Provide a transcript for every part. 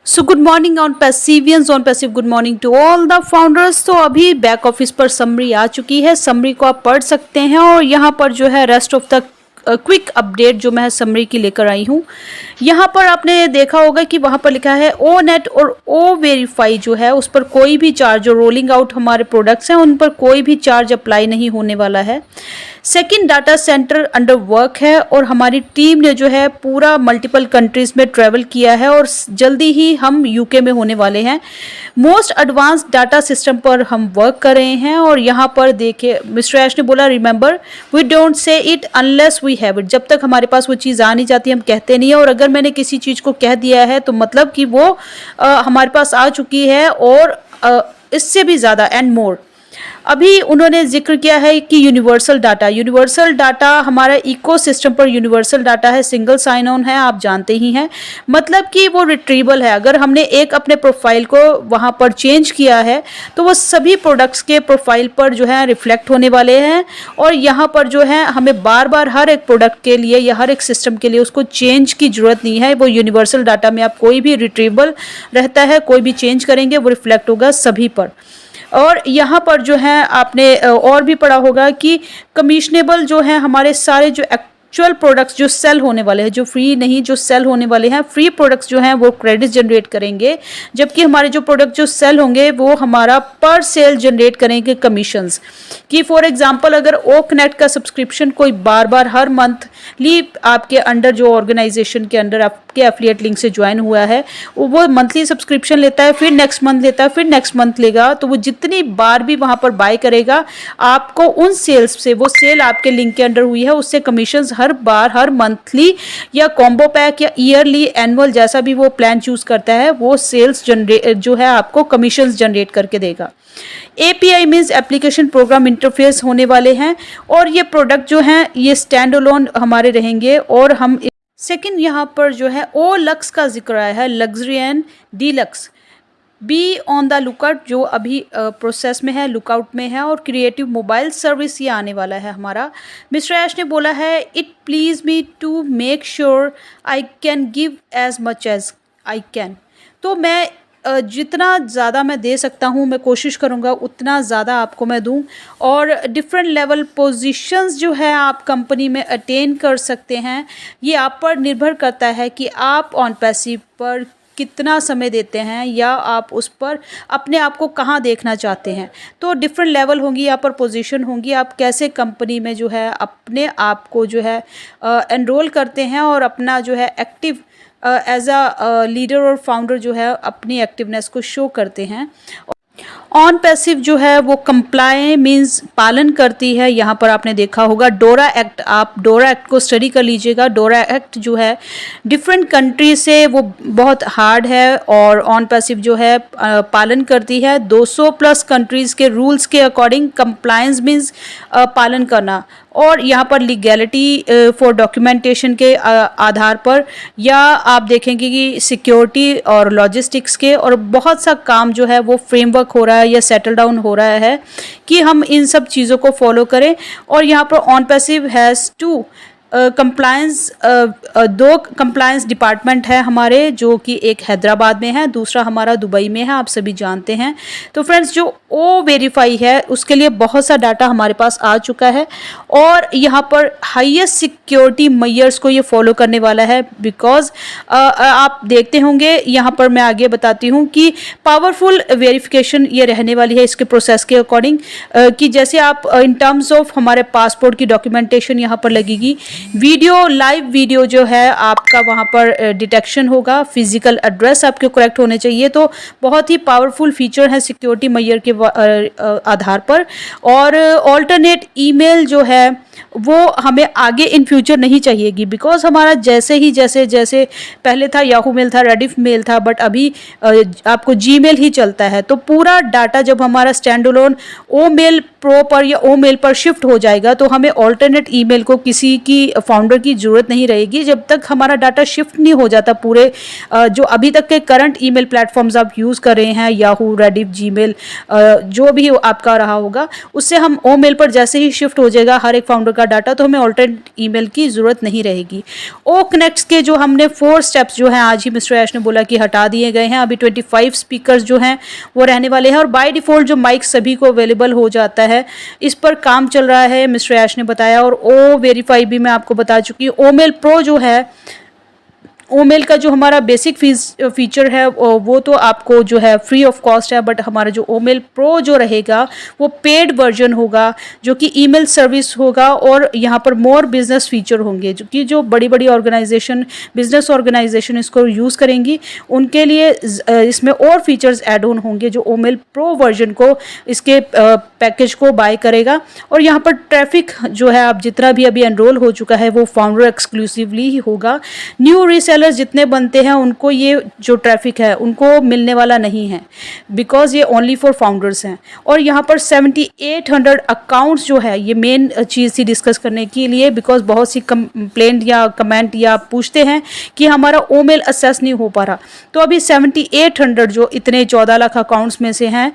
So good morning on पैसिवियंस on passive, good morning to all the founders. तो अभी back office पर summary आ चुकी है, समरी को आप पढ़ सकते हैं और यहाँ पर जो है rest of the quick update जो मैं समरी की लेकर आई हूँ। यहाँ पर आपने देखा होगा कि वहाँ पर लिखा है ओ नेट और ओ वेरीफाई जो है उस पर कोई भी चार्ज, जो रोलिंग आउट हमारे प्रोडक्ट्स हैं उन पर कोई भी चार्ज अप्लाई नहीं होने वाला है। Second, data centre under work है और हमारी टीम ने जो है पूरा मल्टीपल कंट्रीज में ट्रैवल किया है और जल्दी ही हम यूके में होने वाले हैं। मोस्ट एडवांस डाटा सिस्टम पर हम वर्क कर रहे हैं और यहाँ पर देखिए मिस्टर ऐश ने बोला remember we don't say it unless we have it. जब तक हमारे पास वो चीज़ आ नहीं जाती हम कहते नहीं है, और अगर मैंने किसी चीज़ को कह दिया है तो मतलब कि वो हमारे पास आ चुकी है और इससे भी ज़्यादा एंड मोर। अभी उन्होंने जिक्र किया है कि यूनिवर्सल डाटा हमारा इकोसिस्टम पर यूनिवर्सल डाटा है, सिंगल साइन ऑन है, आप जानते ही हैं, मतलब कि वो रिट्रीवेबल है। अगर हमने एक अपने प्रोफाइल को वहाँ पर चेंज किया है तो वो सभी प्रोडक्ट्स के प्रोफाइल पर जो है रिफ्लेक्ट होने वाले हैं और यहाँ पर जो है हमें बार बार हर एक प्रोडक्ट के लिए या हर एक सिस्टम के लिए उसको चेंज की ज़रूरत नहीं है। वो यूनिवर्सल डाटा में आप कोई भी रिट्रीवेबल रहता है, कोई भी चेंज करेंगे वो रिफ्लेक्ट होगा सभी पर। और यहाँ पर जो है आपने और भी पढ़ा होगा कि कमीशनेबल जो है हमारे सारे जो एक्चुअल प्रोडक्ट्स जो सेल होने वाले हैं, जो फ्री नहीं, जो सेल होने वाले हैं, फ्री प्रोडक्ट्स जो हैं वो क्रेडिट जनरेट करेंगे, जबकि हमारे जो प्रोडक्ट जो सेल होंगे वो हमारा पर सेल जनरेट करेंगे कमीशंस। कि फॉर एग्जांपल अगर ओ कनेक्ट का सब्सक्रिप्शन कोई बार बार हर मंथली आपके अंडर, जो ऑर्गेनाइजेशन के अंडर आपके एफिलिएट लिंक से ज्वाइन हुआ है, वो मंथली सब्सक्रिप्शन लेता है, फिर नेक्स्ट मंथ लेता है, फिर नेक्स्ट मंथ लेगा, तो वो जितनी बार भी वहाँ पर बाय करेगा आपको उन सेल्स से, वो सेल आपके लिंक के अंडर हुई है उससे कमीशंस हर बार, हर मंथली या कॉम्बो पैक या ईयरली एनुअल जैसा भी वो प्लान चूज करता है वो सेल्स जनरेट जो है आपको कमीशंस जनरेट करके देगा। API means application program interface होने वाले हैं और ये प्रोडक्ट जो हैं ये स्टैंड अलोन हमारे रहेंगे। और हम सेकंड यहाँ पर जो है ओ लक्स का जिक्र आया है, luxury and deluxe. Be on the lookout जो अभी प्रोसेस में है, लुकआउट में है, और क्रिएटिव मोबाइल सर्विस ये आने वाला है हमारा। मिस्टर ऐश ने बोला है it please me to make sure I can give as much as I can. तो मैं जितना ज़्यादा मैं दे सकता हूँ मैं कोशिश करूँगा उतना ज़्यादा आपको मैं दूँ, और डिफरेंट लेवल पोजीशंस जो है आप कंपनी में अटेन कर सकते हैं। ये आप पर निर्भर करता है कि आप ऑन पैसिव पर कितना समय देते हैं या आप उस पर अपने आप को कहाँ देखना चाहते हैं। तो डिफरेंट लेवल होंगी यहाँ पर, पोजीशन होंगी, आप कैसे कंपनी में जो है अपने आप को जो है एनरोल करते हैं और अपना जो है एक्टिव एज अ लीडर और फाउंडर जो है अपनी एक्टिवनेस को शो करते हैं। ऑन पैसिव जो है वो कंप्लाई मीन्स पालन करती है। यहाँ पर आपने देखा होगा डोरा एक्ट, आप डोरा एक्ट को स्टडी कर लीजिएगा। डोरा एक्ट जो है डिफरेंट कंट्री से वो बहुत हार्ड है और ऑन पैसिव जो है पालन करती है 200 प्लस कंट्रीज़ के रूल्स के अकॉर्डिंग। कंप्लायंस मीन्स पालन करना, और यहाँ पर लीगैलिटी फॉर डॉक्यूमेंटेशन के आधार पर, या आप देखेंगे कि सिक्योरिटी और लॉजिस्टिक्स के, और बहुत सा काम जो है वो फ्रेमवर्क हो रहा है या सेटल डाउन हो रहा है कि हम इन सब चीज़ों को फॉलो करें। और यहाँ पर on passive has to compliance, दो कंप्लायंस डिपार्टमेंट है हमारे, जो कि एक हैदराबाद में है, दूसरा हमारा दुबई में है, आप सभी जानते हैं। तो फ्रेंड्स जो ओ वेरीफाई है उसके लिए बहुत सा डाटा हमारे पास आ चुका है और यहाँ पर हाईएस्ट सिक्योरिटी मेजर्स को ये फॉलो करने वाला है। बिकॉज आप देखते होंगे यहाँ पर मैं आगे बताती हूँ कि पावरफुल वेरिफिकेशन ये रहने वाली है इसके प्रोसेस के अकॉर्डिंग, कि जैसे आप इन टर्म्स ऑफ हमारे पासपोर्ट की डॉक्यूमेंटेशन यहाँ पर लगेगी, वीडियो, लाइव वीडियो जो है आपका वहाँ पर डिटेक्शन होगा, फिजिकल एड्रेस आपके करेक्ट होने चाहिए। तो बहुत ही पावरफुल फीचर है सिक्योरिटी मेजर के आधार पर। और ऑल्टरनेट ईमेल जो है वो हमें आगे इन फ्यूचर नहीं चाहिएगी, बिकॉज हमारा जैसे पहले था याहू मेल था, रेडिफ मेल था, बट अभी आपको जीमेल ही चलता है। तो पूरा डाटा जब हमारा स्टैंड अलोन ओ मेल प्रो पर या ओ मेल पर शिफ्ट हो जाएगा तो हमें ऑल्टरनेट ईमेल को किसी की फाउंडर की ज़रूरत नहीं रहेगी जब तक हमारा डाटा शिफ्ट नहीं हो जाता पूरे जो अभी तक के करंट ईमेल प्लेटफॉर्म्स आप यूज़ कर रहे हैं, याहू, रेडिफ, जीमेल, जो भी आपका रहा होगा, उससे हम ओ मेल पर जैसे ही शिफ्ट हो जाएगा हर एक फाउंडर फाउंडर का डाटा, तो हमें ऑल्टरनेट ईमेल की ज़रूरत नहीं रहेगी। ओ कनेक्ट्स के जो हमने 4 स्टेप्स जो हैं आज ही मिस्टर ऐश ने बोला कि हटा दिए गए हैं। अभी 25 स्पीकर्स जो हैं वो रहने वाले हैं और बाय डिफ़ॉल्ट जो माइक सभी को अवेलेबल हो जाता है, इस पर काम चल रहा है मिस्टर ऐश ने बताया। और ओ वेरीफाई भी मैं आपको बता चुकी हूँ। ओमेल प्रो जो है, ओमेल का जो हमारा बेसिक फीचर है वो तो आपको जो है फ्री ऑफ कॉस्ट है, बट हमारा जो ओमेल प्रो जो रहेगा वो पेड वर्जन होगा, जो कि ईमेल सर्विस होगा और यहाँ पर मोर बिजनेस फीचर होंगे, जो कि जो बड़ी बड़ी ऑर्गेनाइजेशन, बिजनेस ऑर्गेनाइजेशन इसको यूज़ करेंगी, उनके लिए इसमें और फीचर्स ऐड ऑन होंगे जो ओमेल प्रो वर्जन को, इसके पैकेज को बाय करेगा। और यहाँ पर ट्रैफिक जो है, आप जितना भी अभी एनरोल हो चुका है वो फाउंडर एक्सक्लूसिवली ही होगा। न्यू रीसेलर्स जितने बनते हैं उनको ये जो ट्रैफिक है उनको मिलने वाला नहीं है, बिकॉज ये ओनली फॉर फाउंडर्स हैं। और यहाँ पर 7800 अकाउंट्स जो है, ये मेन चीज़ थी डिस्कस करने के लिए, बिकॉज बहुत सी कंप्लेंट या कमेंट या पूछते हैं कि हमारा ओमेल असेस नहीं हो पा रहा। तो अभी 7800 जो इतने 14 लाख अकाउंट्स में से हैं,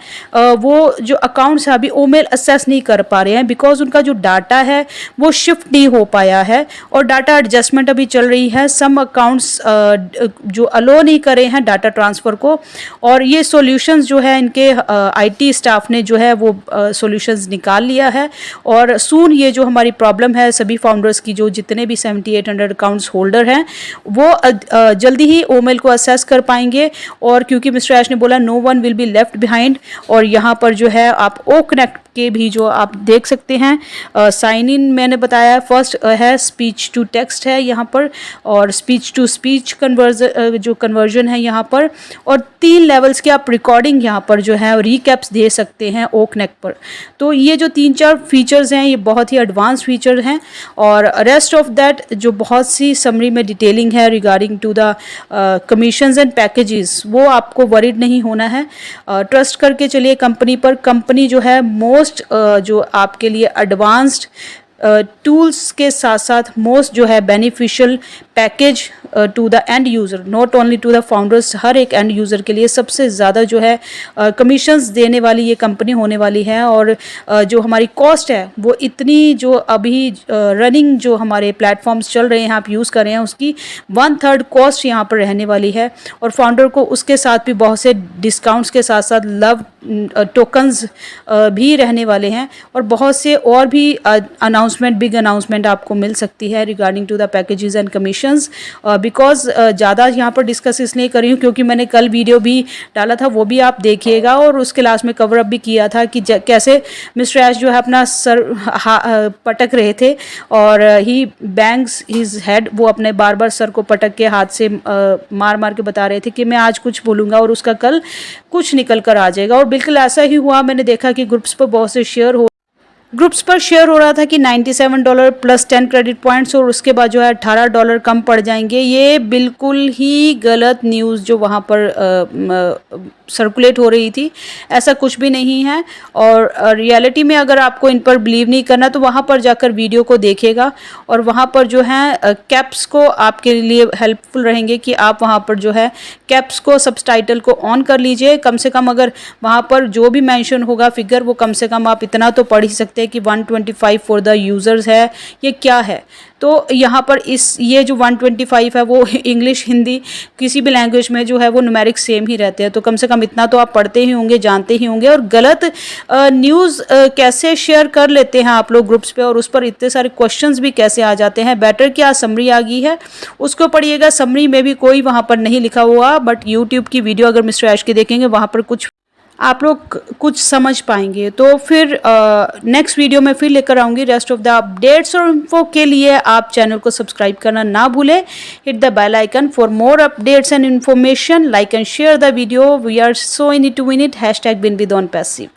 वो जो अकाउंट्स हैं अभी ओमेल असेस नहीं कर पा रहे हैं, बिकॉज उनका जो डाटा है वो शिफ्ट नहीं हो पाया है और डाटा एडजस्टमेंट अभी चल रही है। सम अकाउंट्स जो अलो नहीं करे हैं डाटा ट्रांसफ़र को, और ये सॉल्यूशंस जो है इनके आईटी स्टाफ ने जो है वो सॉल्यूशंस निकाल लिया है। और सून ये जो हमारी प्रॉब्लम है सभी फाउंडर्स की, जो जितने भी 7800 अकाउंट्स होल्डर हैं, वो जल्दी ही ओमेल को असेस कर पाएंगे। और क्योंकि मिस्टर ऐश ने बोला no one will be left behind, और यहाँ पर जो है आप ओ कनेक्ट के भी जो आप देख सकते हैं साइन इन मैंने बताया, फर्स्ट है स्पीच टू टेक्स्ट है यहाँ पर, और स्पीच टू स्पीच कन्वर्जन है यहाँ पर, और 3 लेवल्स के आप रिकॉर्डिंग यहाँ पर जो है रिकैप्स दे सकते हैं ओ कनेक्ट पर। तो ये जो 3-4 फीचर्स हैं ये बहुत ही एडवांस फीचर हैं, और रेस्ट ऑफ दैट जो बहुत सी समरी में डिटेलिंग है regarding to the commissions and packages, वो आपको वरीड नहीं होना है। ट्रस्ट करके चलिए कंपनी पर। कंपनी जो है मोस्ट जो आपके लिए एडवांस्ड टूल्स के साथ साथ मोस्ट जो है beneficial package to the end user, not only to the founders, हर एक एंड यूज़र के लिए सबसे ज़्यादा जो है कमीशंस देने वाली ये कंपनी होने वाली है। और जो हमारी कॉस्ट है वो इतनी, जो अभी रनिंग जो हमारे प्लेटफॉर्म्स चल रहे हैं आप यूज़ कर रहे हैं, उसकी 1/3 कॉस्ट यहाँ पर रहने वाली है। और फाउंडर को उसके साथ भी बहुत से डिस्काउंट्स के साथ साथ लव टोकन्स भी रहने वाले हैं, और बहुत से और भी बिग अनाउंसमेंट आपको मिल सकती है regarding to the packages and commissions. Because ज़्यादा यहाँ पर डिस्कस इसलिए कर रही हूँ क्योंकि मैंने कल वीडियो भी डाला था, वो भी आप देखिएगा, और उसके लास्ट में कवर अप भी किया था कि कैसे मिस्टर ऐश जो है अपना सर पटक रहे थे, और ही बैंग्स हिज हेड, वो अपने बार बार सर को पटक के हाथ से मार मार के बता रहे थे कि मैं आज कुछ बोलूँगा और उसका कल कुछ निकल कर आ जाएगा। और बिल्कुल ऐसा ही हुआ। मैंने देखा कि ग्रुप्स पर बहुत से ग्रुप्स पर शेयर हो रहा था कि $97 प्लस 10 क्रेडिट पॉइंट्स, और उसके बाद जो है $18 कम पड़ जाएंगे। ये बिल्कुल ही गलत न्यूज़ जो वहाँ पर सर्कुलेट हो रही थी, ऐसा कुछ भी नहीं है। और रियलिटी में अगर आपको इन पर बिलीव नहीं करना तो वहाँ पर जाकर वीडियो को देखेगा, और वहाँ पर जो है कैप्स को आपके लिए हेल्पफुल रहेंगे कि आप वहाँ पर जो है कैप्स को, सबटाइटल को ऑन कर लीजिए। कम से कम अगर वहाँ पर जो भी मेंशन होगा फिगर, वो कम से कम आप इतना तो पढ़ ही सकते हैं कि 125 फॉर द यूज़र्स है, ये क्या है। तो यहाँ पर ये जो 125 है वो इंग्लिश, हिंदी, किसी भी लैंग्वेज में जो है वो न्यूमेरिक सेम ही रहते हैं, तो कम से कम इतना तो आप पढ़ते ही होंगे, जानते ही होंगे। और गलत न्यूज़ कैसे शेयर कर लेते हैं आप लोग ग्रुप्स पे, और उस पर इतने सारे क्वेश्चंस भी कैसे आ जाते हैं। बेटर क्या समरी आ गई है उसको पढ़िएगा, समरी में भी कोई वहाँ पर नहीं लिखा हुआ, बट यूट्यूब की वीडियो अगर मिस्टर ऐश की देखेंगे वहाँ पर कुछ आप लोग कुछ समझ पाएंगे। तो फिर नेक्स्ट वीडियो में फिर लेकर आऊँगी रेस्ट ऑफ द अपडेट्स और इन्फो के लिए आप चैनल को सब्सक्राइब करना ना भूलें। Hit the bell icon for more updates and information. Like and share the video. We are so in it to win it. #WinWithOnPassive।